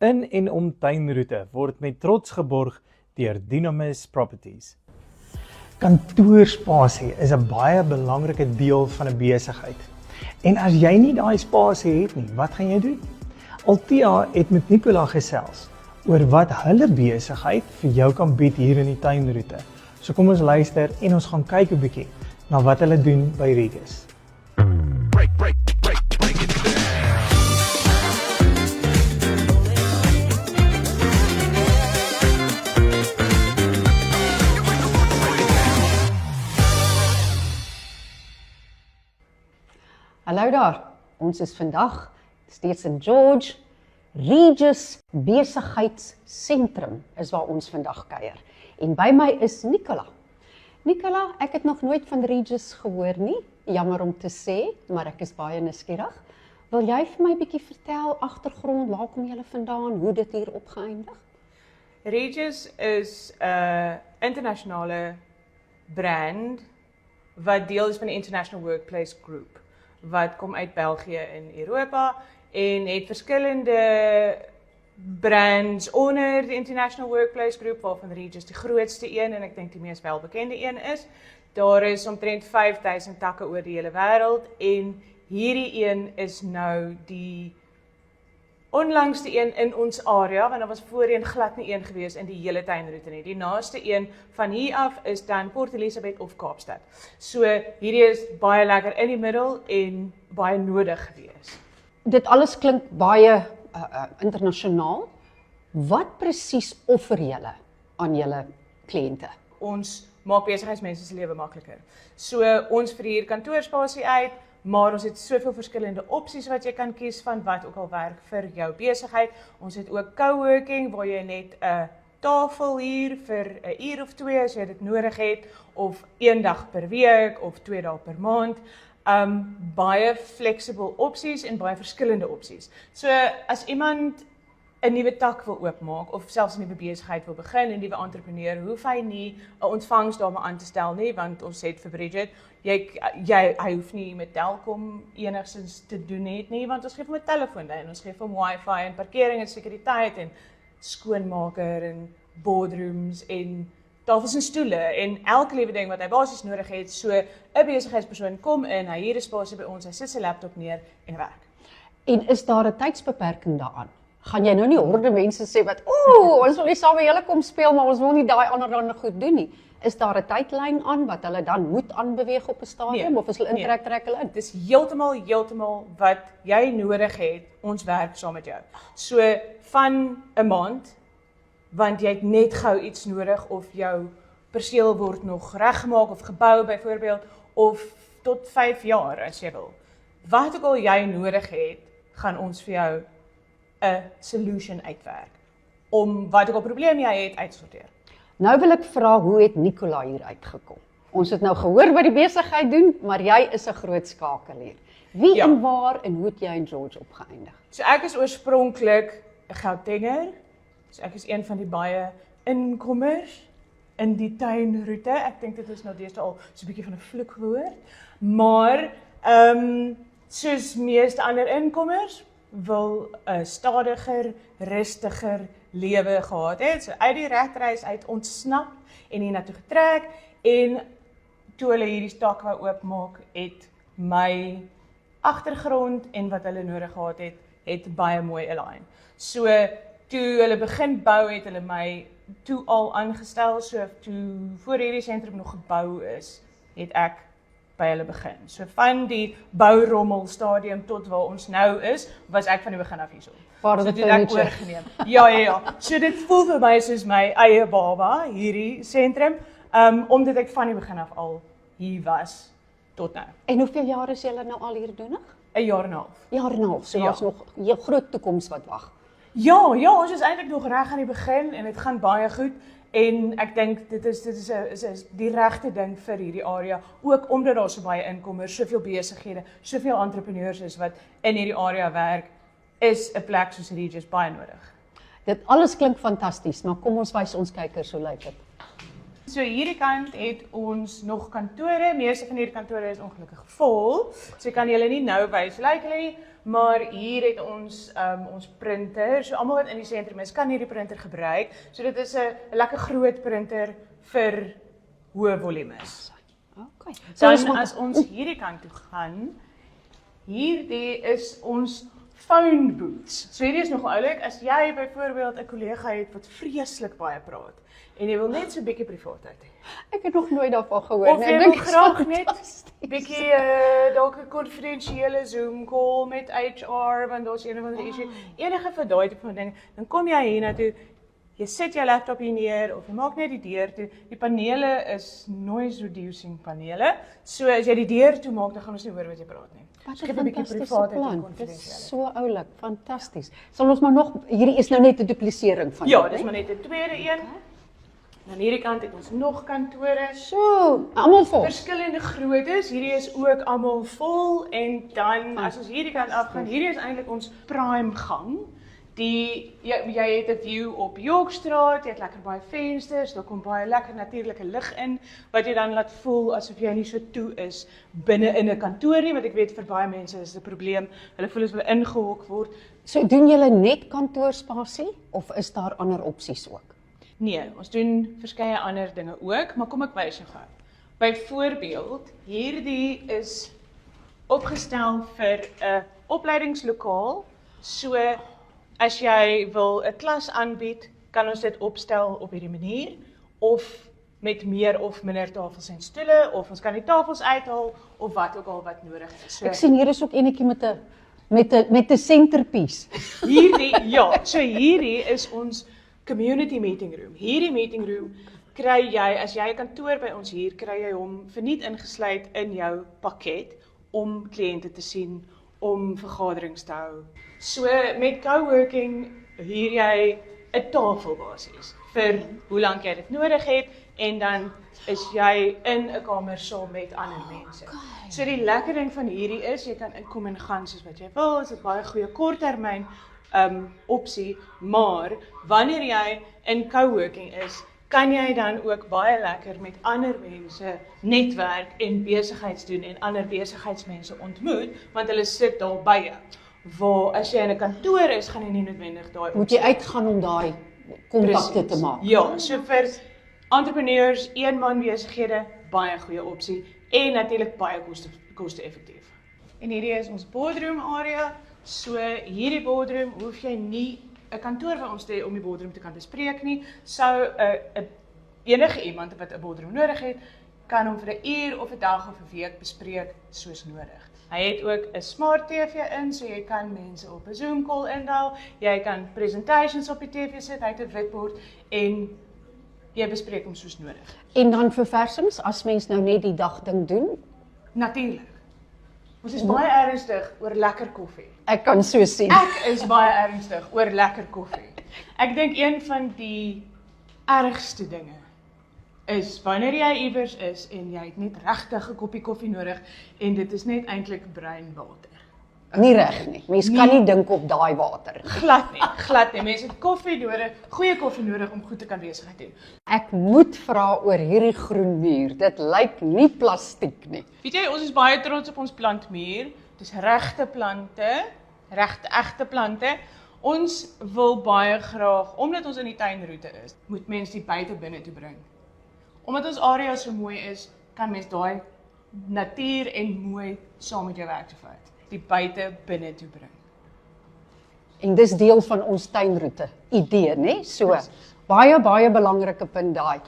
In en om tuinroete word met trots geborg deur Dynamis Properties. Kantoorspasie is 'n baie belangrike deel van 'n besigheid. En as jy nie daai spasie het nie, wat gaan jy doen? Altea het met Nicola gesels oor wat hulle besigheid vir jou kan bied hier in die tuinroete. So kom ons luister en ons gaan kyk 'n bietjie na wat hulle doen by Regis. Hallo daar, ons is vandag steeds in George. Regis Besigheidsentrum is waar ons vandag kuier. En by my is Nicola. Nicola, ek het nog nooit van Regis gehoor nie, jammer om te sê, maar ek is baie nuuskierig. Wil jy vir my 'n bietjie vertel, agtergrond, waar kom julle vandaan, hoe dit hier opgeëindig? Regis is 'n internasionale brand wat deel is van die International Workplace Group, wat kom uit België in Europa en het verskillende brands onder die International Workplace Group, waarvan Regis die grootste een en ek dink die mees welbekende een is. Daar is omtrent 5000 takke oor die hele wêreld en hierdie een is nou die onlangste een in ons area, want daar was voorheen glad nie een gewees in die hele tuinroete nie. Die naaste een van hier af is dan Port Elizabeth of Kaapstad. So hierdie is baie lekker in die middel en baie nodig gewees. Dit alles klink baie internasionaal. Wat presies offer julle aan julle kliënte? Ons maak besigheidsmense se lewe makliker. So ons verhuur kantoorspasie uit, maar ons het soveel verskillende opsies wat jy kan kies van wat ook al werk vir jou besigheid. Ons het ook coworking waar jy net 'n tafel hier vir 'n uur of 2 as jy dit nodig het, of 1 dag per week of 2 dae per maand. Baie flexible opsies en baie verskillende opsies. So as iemand 'n nuwe tak wil oopmaak of selfs 'n nuwe besigheid wil begin, 'n nuwe entrepreneur, hoef hy nie 'n ontvangsdame aan te stel nie, want ons het vir Bridget, hy hoef nie met Telkom enigstens te doen het nie, want ons gee hom 'n telefoonlyn, ons gee hom wifi en parkering en sekuriteit en skoonmaker en boardrooms en tafels en stoele en elke liewe ding wat hy basies nodig het. So 'n besigheidspersoon kom in, hy huur 'n spasie by ons, hy sit sy laptop neer en werk. En is daar 'n tydsbeperking daaraan? Gaan jy nou nie horde mense sê wat, ons wil nie saam met julle kom speel, maar ons wil nie daai ander goed doen nie. Is daar 'n tydlyn aan wat hulle dan moet aanbeweeg op 'n stadium, of as hulle intrek, trek hulle in? Dit is heeltemal wat jy nodig het, ons werk saam met jou. So van 'n maand, want jy het net gou iets nodig of jou perseel word nog reggemaak of gebou byvoorbeeld, of tot 5 jaar as jy wil. Wat ook al jy nodig het, gaan ons vir jou 'n solution uitwerk om wat ook al probleem jy het uitsorteer. Nou wil ek vra, hoe het Nicola hier uitgekom? Ons het nou gehoor wat die besigheid doen, maar jy is 'n groot skakel hier. Wie en waar en hoe het jy in George opgeëindig? So ek is oorspronklik 'n Gautenger. So ek is een van die baie inkommers in die tuinroete. Ek dink dit is nou deesdae al so 'n bietjie van 'n vloekwoord. Maar soos meeste ander inkommers wil 'n stadiger, rustiger lewe gehad het. So uit die regtreis uit ontsnap en hiernatoe getrek, en toe hulle hierdie stak wou oopmaak, het my agtergrond en wat hulle nodig gehad het baie mooi align. So toe hulle begin bou, het hulle my toe al aangestel, so toe voor hierdie sentrum nog gebou is, het ek by hulle begin. So van die bourommel stadium tot waar ons nou is, was ek van die begin af hierso. So dit het ek oorgeneem. Ja. So dit voel vir my soos my eie baba, hierdie sentrum, omdat ek van die begin af al hier was tot nou. En hoeveel jaar is julle nou al hier doenig? 'n jaar en 'n half. Jaar en 'n half, so daar's nog 'n groot toekoms wat wag. Ja, ons is eintlik nog reg aan die begin en dit gaan baie goed. En ek dink dit is die regte ding vir hierdie area, ook omdat daar so baie inkommers, soveel besighede, soveel entrepreneurs is wat in hierdie area werk, is 'n plek soos Regis baie nodig. Dit alles klink fantasties, maar kom ons wys ons kykers hoe lyk dit. So hierdie kant het ons nog kantore, meeste van hierdie kantore is ongelukkig vol, so kan julle nie nou wys, lyk hulle nie, maar hier het ons ons printer. So almal wat in die sentrum is, kan hierdie printer gebruik. So dit is 'n lekker groot printer vir hoë volumes. Okay. Dan as ons hierdie kant toe gaan, hierdie is ons phone booths. So hierdie is nog oulik, as jy byvoorbeeld 'n kollega het wat vreeslik baie praat en jy wil net so 'n bietjie privaatheid hê. Ek het nog nooit daarvan gehoor Of nie. jy Ek wil dink dit is graag net fantasties. bietjie dalk 'n konfidensiële Zoom call met HR want daar's een of ander issue. Enige vir daai tipe van ding, dan kom jy hiernatoe. Jy sit jou laptop hier neer of jy maak net die deur toe. Die panele is noise reducing panele. So as jy die deur toe maak, dan gaan ons nie hoor wat jy praat nie. Wat Skep 'n 'n bietjie fantastiese privaatheid en plan. Dit konfidensiële. is so oulik, fantasties. Sal ons maar nog, hierdie is nou net 'n duplisering van Ja, dit, dis hè? maar net 'n tweede een. Dan hierdie kant het ons nog kantore. So, almal vol. Verskillende groottes. Hierdie is ook almal vol en dan as ons hierdie kant afgaan, hierdie is eintlik ons prime gang. Jy het 'n view op Yorkstraat, jy het lekker baie vensters, daar kom baie lekker natuurlike lig in wat jy dan laat voel asof jy nie so toe is binne in 'n kantoor nie, want ek weet vir baie mense is dit 'n probleem. Hulle voel as hulle ingehok word. So doen julle net kantoorspasie of is daar ander opsies ook? Nee, ons doen verskeie ander dinge ook, maar kom ek wys jou gou. Byvoorbeeld, hierdie is opgestel vir 'n opleidingslokaal. So as jy wil 'n klas aanbied, kan ons dit opstel op hierdie manier of met meer of minder tafels en stoele of ons kan die tafels uithaal of wat ook al wat nodig is. So Ek sien hier is ook enetjie met 'n centerpiece. Hierdie is ons community meeting room. Hierdie meeting room kry jy, as jy 'n kantoor by ons huur, kry jy hom verniet ingesluit in jou pakket om kliënte te sien, om vergaderings te hou. So met coworking huur jy 'n tafel basies vir hoe lank jy dit nodig het en dan is jy in 'n kamer saam met ander mense. So die lekker ding van hierdie is jy kan inkom en gaan soos wat jy wil, is 'n baie goeie korttermyn opsie, maar wanneer jy in coworking is, kan jy dan ook baie lekker met ander mense netwerk en besigheids doen en ander besigheidsmense ontmoet, want hulle sit daar by jou. Waar as jy in 'n kantoor is, gaan jy nie noodwendig daai Moet jy uitgaan om daai kontakte te maak. Ja, so vir entrepreneurs, eenman besighede, baie goeie opsie en natuurlik baie koste-effektief. En hierdie is ons boardroom area. So hierdie boardroom hoef jy nie 'n kantoor by ons te hê om die boardroom te kan bespreek nie. Sou enige iemand wat 'n boardroom nodig het, kan hom vir 'n uur of 'n dag of 'n week bespreek soos nodig. Hy het ook 'n smart TV in, so jy kan mense op 'n Zoom call inhaal, jy kan presentations op die TV sit, hy het 'n witbord en jy bespreek hom soos nodig. En dan verversings, as mens nou net die dag ding doen, Natuurlik. Ons is baie ernstig oor lekker koffie. ek kan so sien. Ek is baie ernstig oor lekker koffie. Ek dink een van die ergste dinge is wanneer jy iewers is en jy het net regtig 'n koppie koffie nodig en dit is net eintlik breinwater. Nie reg nie. Mens kan nie dink op daai water nie. Glad nie. Mense het koffie nodig, goeie koffie nodig om goed te kan besigheid doen. Ek moet vra oor hierdie groen muur. Dit lyk nie plastiek nie. Weet jy, ons is baie trots op ons plantmuur. Dis regte plante, egte plante. Ons wil baie graag, omdat ons in die tuinroete is, moet mense die buite binne toe bring. Omdat ons area so mooi is, kan mens daai natuur en mooi saam met jou werk te vat. Die buite binne toe bring. En dis deel van ons tuinroete idee, né? So baie belangrike punt daai.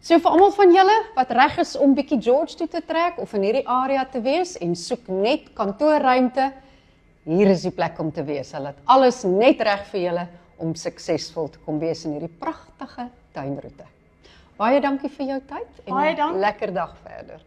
So vir almal van julle wat reg is om bietjie George toe te trek of in hierdie area te wees en soek net kantoorruimte, hier is die plek om te wees. Hulle het alles net reg vir julle om suksesvol te kom wees in hierdie pragtige tuinroete. Baie dankie vir jou tyd en Baie dankie. 'n lekker dag verder.